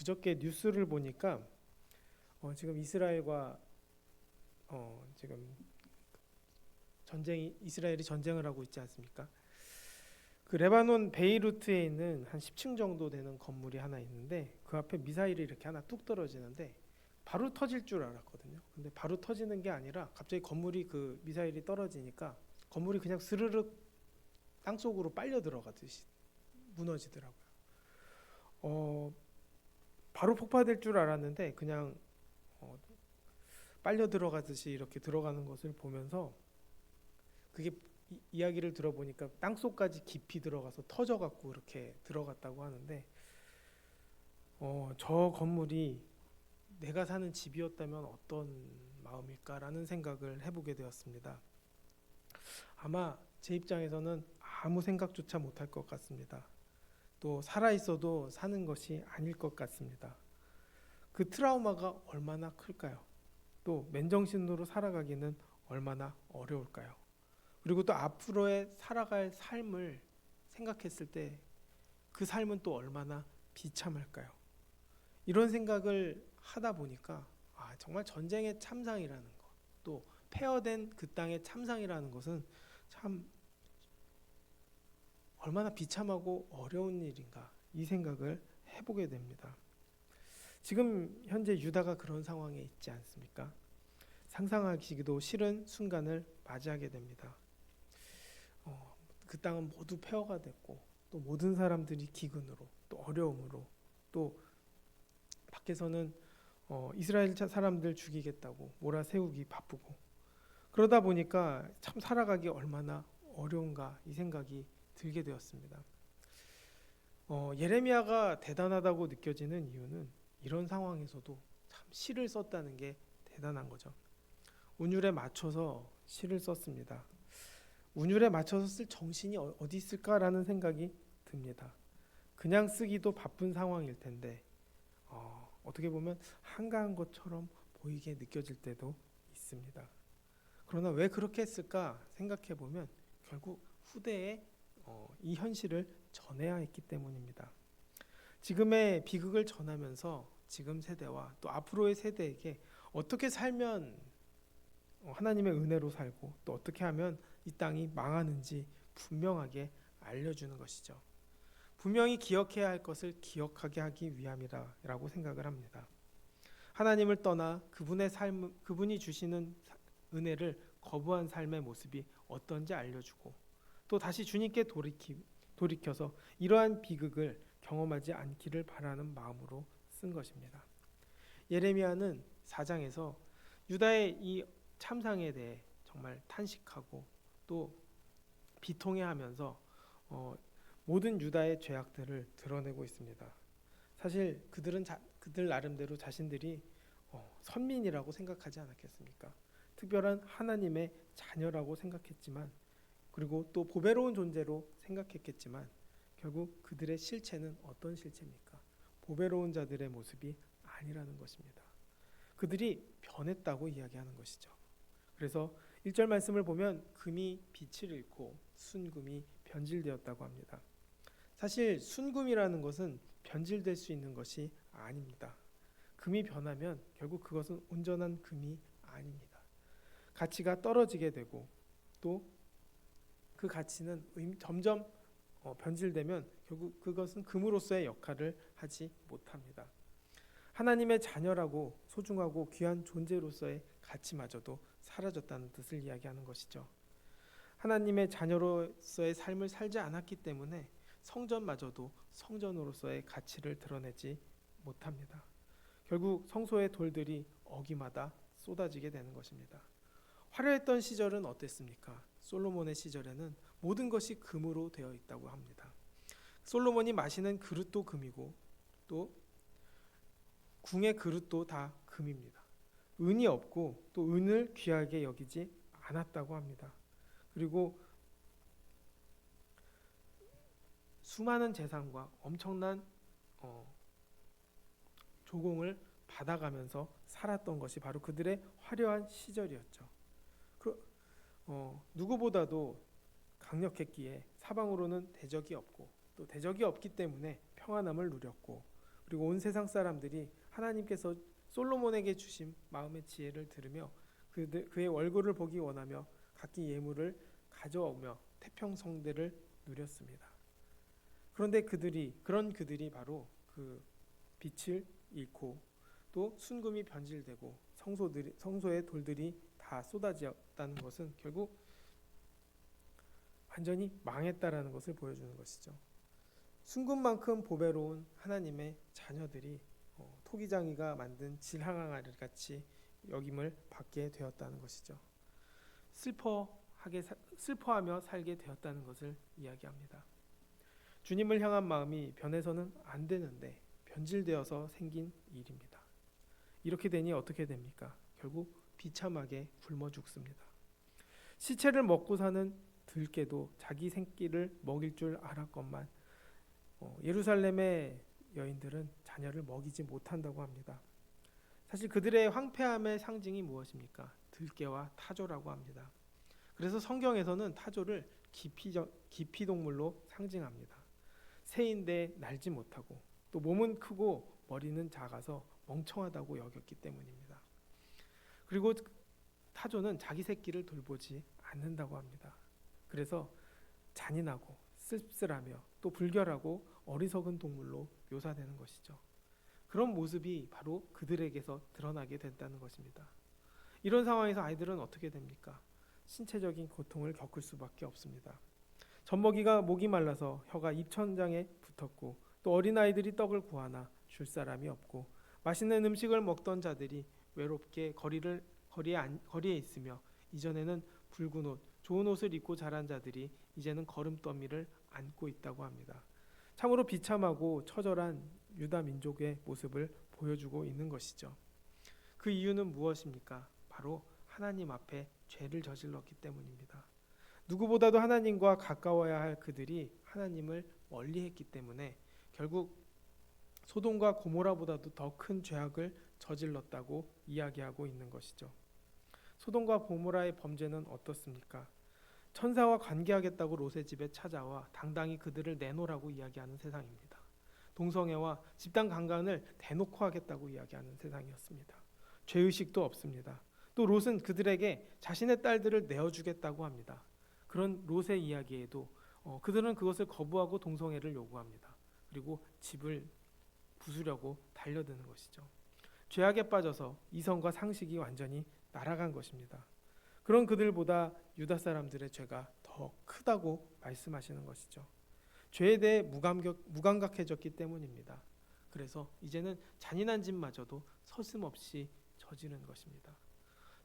그저께 뉴스를 보니까 지금 이스라엘과 지금 이스라엘이 전쟁을 하고 있지 않습니까? 그 레바논 베이루트에 있는 한 10층 정도 되는 건물이 하나 있는데 그 앞에 미사일이 이렇게 하나 뚝 떨어지는데 바로 터질 줄 알았거든요. 근데 바로 터지는 게 아니라 갑자기 건물이 그 미사일이 떨어지니까 건물이 그냥 스르륵 땅속으로 빨려 들어가듯이 무너지더라고요. 어, 바로 폭파될 줄 알았는데 그냥 어, 빨려 들어가듯이 이렇게 들어가는 것을 보면서 그게 이야기를 들어보니까 땅속까지 깊이 들어가서 터져갖고 이렇게 들어갔다고 하는데 저 건물이 내가 사는 집이었다면 어떤 마음일까라는 생각을 해보게 되었습니다. 아마 제 입장에서는 아무 생각조차 못할 것 같습니다. 또 살아있어도 사는 것이 아닐 것 같습니다. 그 트라우마가 얼마나 클까요? 또 맨정신으로 살아가기는 얼마나 어려울까요? 그리고 또 앞으로의 살아갈 삶을 생각했을 때 그 삶은 또 얼마나 비참할까요? 이런 생각을 하다 보니까 정말 전쟁의 참상이라는 것, 또 폐허된 그 땅의 참상이라는 것은 참 얼마나 비참하고 어려운 일인가 이 생각을 해보게 됩니다. 지금 현재 유다가 그런 상황에 있지 않습니까? 상상하기도 싫은 순간을 맞이하게 됩니다. 그 땅은 모두 폐허가 됐고 또 모든 사람들이 기근으로 또 어려움으로 또 밖에서는 이스라엘 사람들 죽이겠다고 몰아세우기 바쁘고 그러다 보니까 참 살아가기 얼마나 어려운가 이 생각이 들게 되었습니다. 예레미야가 대단하다고 느껴지는 이유는 이런 상황에서도 참 시를 썼다는 게 대단한 거죠. 운율에 맞춰서 시를 썼습니다. 운율에 맞춰서 쓸 정신이 어디 있을까라는 생각이 듭니다. 그냥 쓰기도 바쁜 상황일 텐데 어떻게 보면 한가한 것처럼 보이게 느껴질 때도 있습니다. 그러나 왜 그렇게 했을까 생각해 보면 결국 후대에 이 현실을 전해야 했기 때문입니다. 지금의 비극을 전하면서 지금 세대와 또 앞으로의 세대에게 어떻게 살면 하나님의 은혜로 살고 또 어떻게 하면 이 땅이 망하는지 분명하게 알려주는 것이죠. 분명히 기억해야 할 것을 기억하게 하기 위함이라고 생각을 합니다. 하나님을 떠나 그분의 삶, 그분이 주시는 은혜를 거부한 삶의 모습이 어떤지 알려주고 또 다시 주님께 돌이켜서 이러한 비극을 경험하지 않기를 바라는 마음으로 쓴 것입니다. 예레미야는 4장에서 유다의 이 참상에 대해 정말 탄식하고 또 비통해하면서 모든 유다의 죄악들을 드러내고 있습니다. 사실 그들 나름대로 자신들이 선민이라고 생각하지 않았겠습니까? 특별한 하나님의 자녀라고 생각했지만 그리고 또 보배로운 존재로 생각했겠지만 결국 그들의 실체는 어떤 실체입니까? 보배로운 자들의 모습이 아니라는 것입니다. 그들이 변했다고 이야기하는 것이죠. 그래서 1절 말씀을 보면 금이 빛을 잃고 순금이 변질되었다고 합니다. 사실 순금이라는 것은 변질될 수 있는 것이 아닙니다. 금이 변하면 결국 그것은 온전한 금이 아닙니다. 가치가 떨어지게 되고 또 그 가치는 점점 변질되면 결국 그것은 금으로서의 역할을 하지 못합니다. 하나님의 자녀라고 소중하고 귀한 존재로서의 가치마저도 사라졌다는 뜻을 이야기하는 것이죠. 하나님의 자녀로서의 삶을 살지 않았기 때문에 성전마저도 성전으로서의 가치를 드러내지 못합니다. 결국 성소의 돌들이 어기마다 쏟아지게 되는 것입니다. 화려했던 시절은 어땠습니까? 솔로몬의 시절에는 모든 것이 금으로 되어 있다고 합니다. 솔로몬이 마시는 그릇도 금이고 또 궁의 그릇도 다 금입니다. 은이 없고 또 은을 귀하게 여기지 않았다고 합니다. 그리고 수많은 재산과 엄청난 조공을 받아가면서 살았던 것이 바로 그들의 화려한 시절이었죠. 누구보다도 강력했기에 사방으로는 대적이 없고 또 대적이 없기 때문에 평안함을 누렸고 그리고 온 세상 사람들이 하나님께서 솔로몬에게 주신 마음의 지혜를 들으며 그의 월급을 보기 원하며 각기 예물을 가져오며 태평성대를 누렸습니다. 그런데 그런 그들이 바로 그 빛을 잃고 또 순금이 변질되고 성소의 돌들이 다 쏟아졌다는 것은 결국 완전히 망했다라는 것을 보여주는 것이죠. 순금만큼 보배로운 하나님의 자녀들이 토기장이가 만든 질항아리 같이 여김을 받게 되었다는 것이죠. 슬퍼하며 살게 되었다는 것을 이야기합니다. 주님을 향한 마음이 변해서는 안 되는데 변질되어서 생긴 일입니다. 이렇게 되니 어떻게 됩니까? 결국 비참하게 굶어 죽습니다. 시체를 먹고 사는 들깨도 자기 새끼를 먹일 줄 알았건만 예루살렘의 여인들은 자녀를 먹이지 못한다고 합니다. 사실 그들의 황폐함의 상징이 무엇입니까? 들깨와 타조라고 합니다. 그래서 성경에서는 타조를 기피동물로 상징합니다. 새인데 날지 못하고 또 몸은 크고 머리는 작아서 멍청하다고 여겼기 때문입니다. 그리고 타조는 자기 새끼를 돌보지 않는다고 합니다. 그래서 잔인하고 씁쓸하며 또 불결하고 어리석은 동물로 묘사되는 것이죠. 그런 모습이 바로 그들에게서 드러나게 된다는 것입니다. 이런 상황에서 아이들은 어떻게 됩니까? 신체적인 고통을 겪을 수밖에 없습니다. 젖먹이가 목이 말라서 혀가 입천장에 붙었고 또 어린아이들이 떡을 구하나 줄 사람이 없고 맛있는 음식을 먹던 자들이 외롭게 거리에 있으며 이전에는 붉은 옷, 좋은 옷을 입고 자란 자들이 이제는 거름더미를 안고 있다고 합니다. 참으로 비참하고 처절한 유다 민족의 모습을 보여주고 있는 것이죠. 그 이유는 무엇입니까? 바로 하나님 앞에 죄를 저질렀기 때문입니다. 누구보다도 하나님과 가까워야 할 그들이 하나님을 멀리했기 때문에 결국 소돔과 고모라보다도 더 큰 죄악을 저질렀다고 이야기하고 있는 것이죠. 소돔과 고모라의 범죄는 어떻습니까? 천사와 관계하겠다고 롯의 집에 찾아와 당당히 그들을 내놓으라고 이야기하는 세상입니다. 동성애와 집단 강간을 대놓고 하겠다고 이야기하는 세상이었습니다. 죄의식도 없습니다. 또 롯은 그들에게 자신의 딸들을 내어주겠다고 합니다. 그런 롯의 이야기에도 그들은 그것을 거부하고 동성애를 요구합니다. 그리고 집을 부수려고 달려드는 것이죠. 죄악에 빠져서 이성과 상식이 완전히 날아간 것입니다. 그런 그들보다 유다 사람들의 죄가 더 크다고 말씀하시는 것이죠. 죄에 대해 무감각해졌기 때문입니다. 그래서 이제는 잔인한 짓마저도 서슴없이 저지른 것입니다.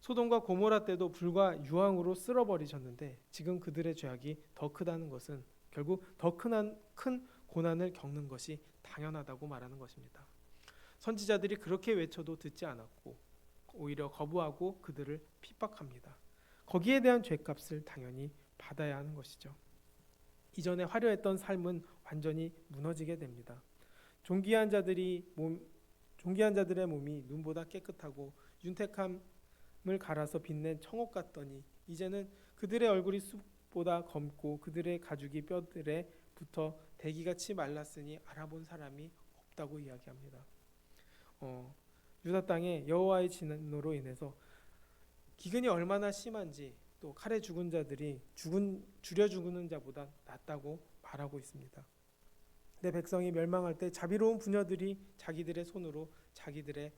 소돔과 고모라 때도 불과 유황으로 쓸어버리셨는데 지금 그들의 죄악이 더 크다는 것은 결국 더 큰 고난을 겪는 것이 당연하다고 말하는 것입니다. 선지자들이 그렇게 외쳐도 듣지 않았고 오히려 거부하고 그들을 핍박합니다. 거기에 대한 죄값을 당연히 받아야 하는 것이죠. 이전에 화려했던 삶은 완전히 무너지게 됩니다. 존귀한 자들의 몸이 눈보다 깨끗하고 윤택함을 갈아서 빛낸 청옥 같더니 이제는 그들의 얼굴이 숲보다 검고 그들의 가죽이 뼈들에 붙어 대기같이 말랐으니 알아본 사람이 없다고 이야기합니다. 유다 땅에 여호와의 진노로 인해서 기근이 얼마나 심한지 또 칼에 죽은 자들이 줄여 죽는 자보다 낫다고 말하고 있습니다. 내 백성이 멸망할 때 자비로운 부녀들이 자기들의 손으로 자기들의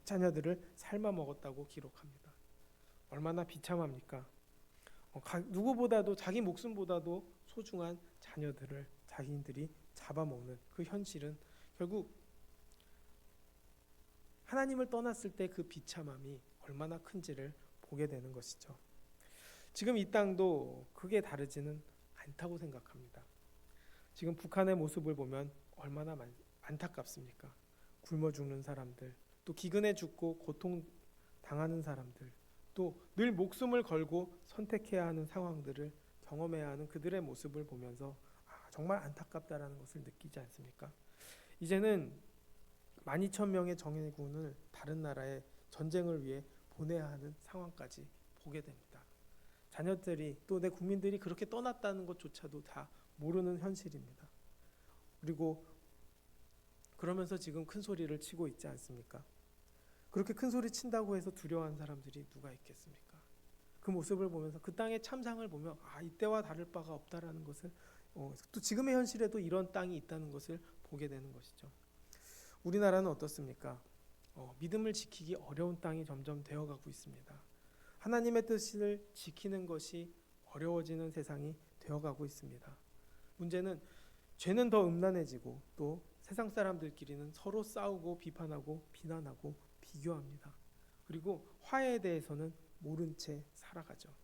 자녀들을 삶아 먹었다고 기록합니다. 얼마나 비참합니까? 누구보다도 자기 목숨보다도 소중한 자녀들을 자기들이 잡아먹는 그 현실은 결국 하나님을 떠났을 때 그 비참함이 얼마나 큰지를 보게 되는 것이죠. 지금 이 땅도 크게 다르지는 않다고 생각합니다. 지금 북한의 모습을 보면 얼마나 안타깝습니까? 굶어 죽는 사람들, 또 기근에 죽고 고통 당하는 사람들, 또 늘 목숨을 걸고 선택해야 하는 상황들을 경험해야 하는 그들의 모습을 보면서 정말 안타깝다라는 것을 느끼지 않습니까? 이제는 12,000명의 정예군을 다른 나라에 전쟁을 위해 보내야 하는 상황까지 보게 됩니다. 자녀들이 또 내 국민들이 그렇게 떠났다는 것조차도 다 모르는 현실입니다. 그리고 그러면서 지금 큰 소리를 치고 있지 않습니까? 그렇게 큰 소리 친다고 해서 두려워하는 사람들이 누가 있겠습니까? 그 모습을 보면서 그 땅의 참상을 보며 이때와 다를 바가 없다라는 것을 또 지금의 현실에도 이런 땅이 있다는 것을 보게 되는 것이죠. 우리나라는 어떻습니까? 믿음을 지키기 어려운 땅이 점점 되어가고 있습니다. 하나님의 뜻을 지키는 것이 어려워지는 세상이 되어가고 있습니다. 문제는 죄는 더 음란해지고 또 세상 사람들끼리는 서로 싸우고 비판하고 비난하고 비교합니다. 그리고 화해에 대해서는 모른 채 살아가죠.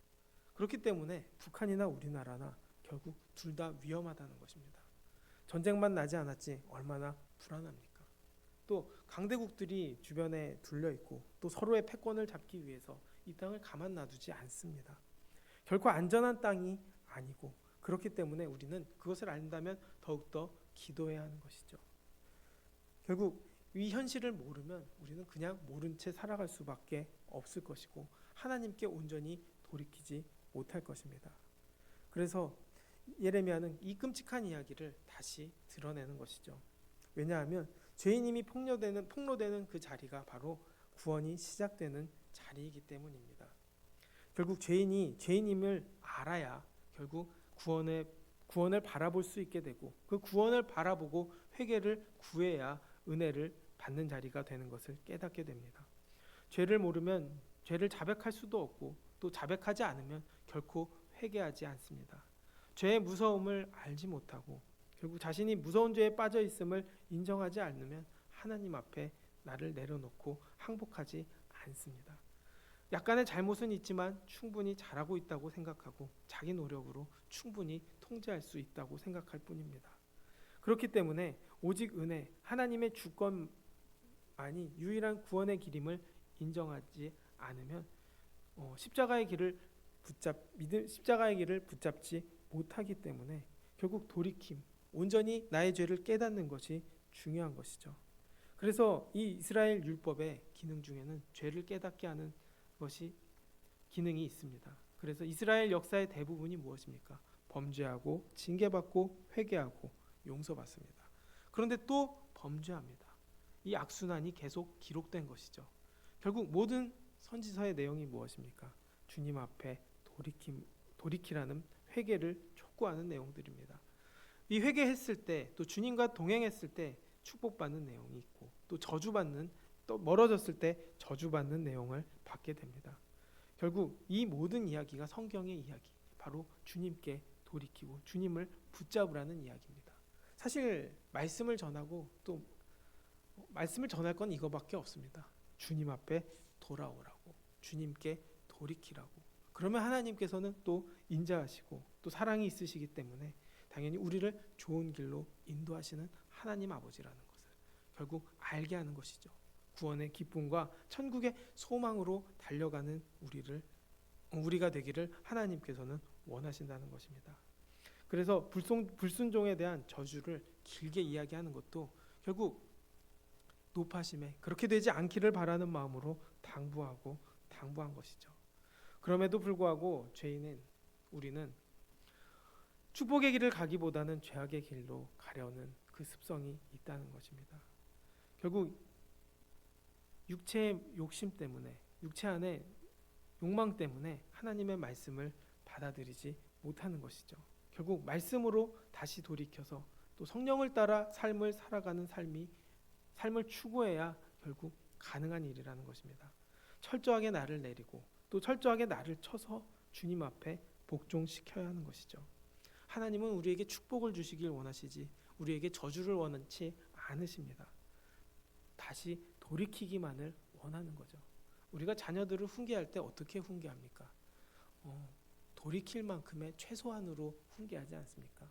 그렇기 때문에 북한이나 우리나라나 결국 둘 다 위험하다는 것입니다. 전쟁만 나지 않았지 얼마나 불안합니까? 또 강대국들이 주변에 둘려 있고 또 서로의 패권을 잡기 위해서 이 땅을 가만 놔두지 않습니다. 결코 안전한 땅이 아니고 그렇기 때문에 우리는 그것을 안다면 더욱더 기도해야 하는 것이죠. 결국 이 현실을 모르면 우리는 그냥 모른 채 살아갈 수밖에 없을 것이고 하나님께 온전히 돌이키지 못할 것입니다. 그래서 예레미야는 이 끔찍한 이야기를 다시 드러내는 것이죠. 왜냐하면 죄인임이 폭로되는 그 자리가 바로 구원이 시작되는 자리이기 때문입니다. 결국 죄인이 죄인임을 알아야 결국 구원을 바라볼 수 있게 되고 그 구원을 바라보고 회개를 구해야 은혜를 받는 자리가 되는 것을 깨닫게 됩니다. 죄를 모르면 죄를 자백할 수도 없고 또 자백하지 않으면 결코 회개하지 않습니다. 죄의 무서움을 알지 못하고 결국 자신이 무서운 죄에 빠져 있음을 인정하지 않으면 하나님 앞에 나를 내려놓고 항복하지 않습니다. 약간의 잘못은 있지만 충분히 잘하고 있다고 생각하고 자기 노력으로 충분히 통제할 수 있다고 생각할 뿐입니다. 그렇기 때문에 오직 은혜, 하나님의 주권만이 유일한 구원의 길임을 인정하지 않으면 십자가의 길을 붙잡지 못하기 때문에 결국 돌이킴, 온전히 나의 죄를 깨닫는 것이 중요한 것이죠. 그래서 이 이스라엘 율법의 기능 중에는 죄를 깨닫게 하는 것이 기능이 있습니다. 그래서 이스라엘 역사의 대부분이 무엇입니까? 범죄하고 징계받고 회개하고 용서받습니다. 그런데 또 범죄합니다. 이 악순환이 계속 기록된 것이죠. 결국 모든 선지서의 내용이 무엇입니까? 주님 앞에 돌이키라는 회개를 촉구하는 내용들입니다. 이 회개했을 때 또 주님과 동행했을 때 축복받는 내용이 있고 또 멀어졌을 때 저주받는 내용을 받게 됩니다. 결국 이 모든 이야기가 성경의 이야기, 바로 주님께 돌이키고 주님을 붙잡으라는 이야기입니다. 사실 말씀을 전하고 또 말씀을 전할 건 이거밖에 없습니다. 주님 앞에 돌아오라고, 주님께 돌이키라고. 그러면 하나님께서는 또 인자하시고 또 사랑이 있으시기 때문에 당연히 우리를 좋은 길로 인도하시는 하나님 아버지라는 것을 결국 알게 하는 것이죠. 구원의 기쁨과 천국의 소망으로 달려가는 우리가 되기를 하나님께서는 원하신다는 것입니다. 그래서 불순종에 대한 저주를 길게 이야기하는 것도 결국 높아심에 그렇게 되지 않기를 바라는 마음으로 당부한 것이죠. 그럼에도 불구하고 우리는 축복의 길을 가기보다는 죄악의 길로 가려는 그 습성이 있다는 것입니다. 결국 육체의 욕심 때문에, 육체 안에 욕망 때문에 하나님의 말씀을 받아들이지 못하는 것이죠. 결국 말씀으로 다시 돌이켜서 또 성령을 따라 삶을 살아가는 삶을 추구해야 결국 가능한 일이라는 것입니다. 철저하게 나를 내리고 또 철저하게 나를 쳐서 주님 앞에 복종시켜야 하는 것이죠. 하나님은 우리에게 축복을 주시길 원하시지 우리에게 저주를 원치 않으십니다. 다시 돌이키기만을 원하는 거죠. 우리가 자녀들을 훈계할 때 어떻게 훈계합니까? 돌이킬 만큼의 최소한으로 훈계하지 않습니까?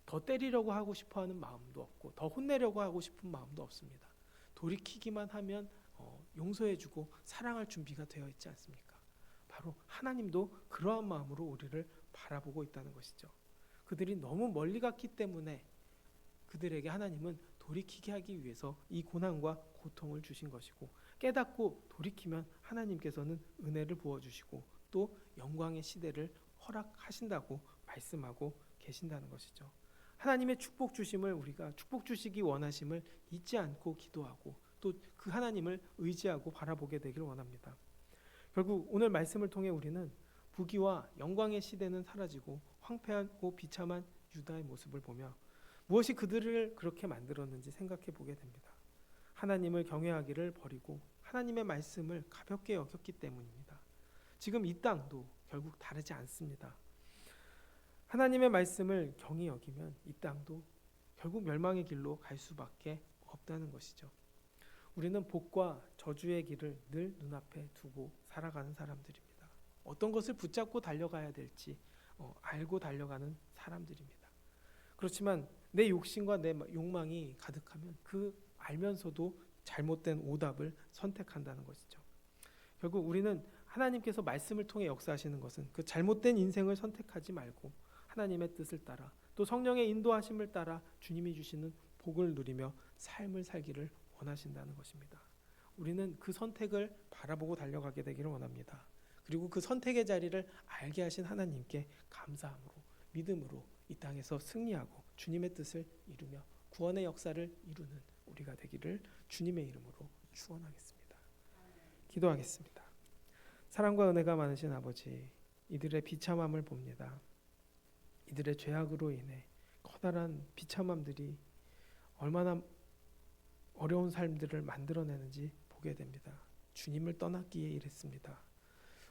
더 때리려고 하고 싶어하는 마음도 없고 더 혼내려고 하고 싶은 마음도 없습니다. 돌이키기만 하면 용서해주고 사랑할 준비가 되어 있지 않습니까? 바로 하나님도 그러한 마음으로 우리를 바라보고 있다는 것이죠. 그들이 너무 멀리 갔기 때문에 그들에게 하나님은 돌이키게 하기 위해서 이 고난과 고통을 주신 것이고 깨닫고 돌이키면 하나님께서는 은혜를 부어주시고 또 영광의 시대를 허락하신다고 말씀하고 계신다는 것이죠. 하나님의 축복 주심을 우리가 축복 주시기 원하심을 잊지 않고 기도하고 또 그 하나님을 의지하고 바라보게 되기를 원합니다. 결국 오늘 말씀을 통해 우리는 부귀와 영광의 시대는 사라지고 황폐하고 비참한 유다의 모습을 보며 무엇이 그들을 그렇게 만들었는지 생각해 보게 됩니다. 하나님을 경외하기를 버리고 하나님의 말씀을 가볍게 여겼기 때문입니다. 지금 이 땅도 결국 다르지 않습니다. 하나님의 말씀을 경히 여기면 이 땅도 결국 멸망의 길로 갈 수밖에 없다는 것이죠. 우리는 복과 저주의 길을 늘 눈앞에 두고 살아가는 사람들입니다. 어떤 것을 붙잡고 달려가야 될지 알고 달려가는 사람들입니다. 그렇지만 내 욕심과 내 욕망이 가득하면 그 알면서도 잘못된 오답을 선택한다는 것이죠. 결국 우리는 하나님께서 말씀을 통해 역사하시는 것은 그 잘못된 인생을 선택하지 말고 하나님의 뜻을 따라 또 성령의 인도하심을 따라 주님이 주시는 복을 누리며 삶을 살기를 원하신다는 것입니다. 우리는 그 선택을 바라보고 달려가게 되기를 원합니다. 그리고 그 선택의 자리를 알게 하신 하나님께 감사함으로 믿음으로 이 땅에서 승리하고 주님의 뜻을 이루며 구원의 역사를 이루는 우리가 되기를 주님의 이름으로 축원하겠습니다. 기도하겠습니다. 사랑과 은혜가 많으신 아버지, 이들의 비참함을 봅니다. 이들의 죄악으로 인해 커다란 비참함들이 얼마나 어려운 삶들을 만들어내는지 보게 됩니다. 주님을 떠났기에 이랬습니다.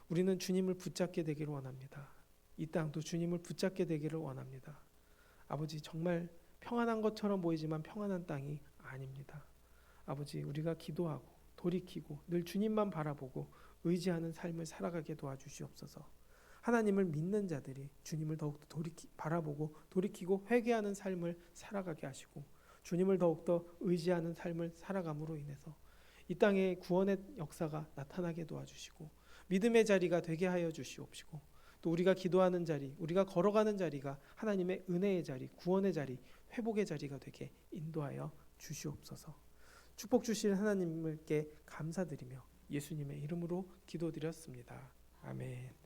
우리는 주님을 붙잡게 되기를 원합니다. 이 땅도 주님을 붙잡게 되기를 원합니다. 아버지, 정말 평안한 것처럼 보이지만 평안한 땅이 아닙니다. 아버지, 우리가 기도하고 돌이키고 늘 주님만 바라보고 의지하는 삶을 살아가게 도와주시옵소서. 하나님을 믿는 자들이 주님을 더욱더 바라보고 돌이키고 회개하는 삶을 살아가게 하시고 주님을 더욱더 의지하는 삶을 살아감으로 인해서 이 땅에 구원의 역사가 나타나게 도와주시고 믿음의 자리가 되게 하여 주시옵시고 또 우리가 기도하는 자리, 우리가 걸어가는 자리가 하나님의 은혜의 자리, 구원의 자리, 회복의 자리가 되게 인도하여 주시옵소서. 축복 주실 하나님께 감사드리며 예수님의 이름으로 기도드렸습니다. 아멘.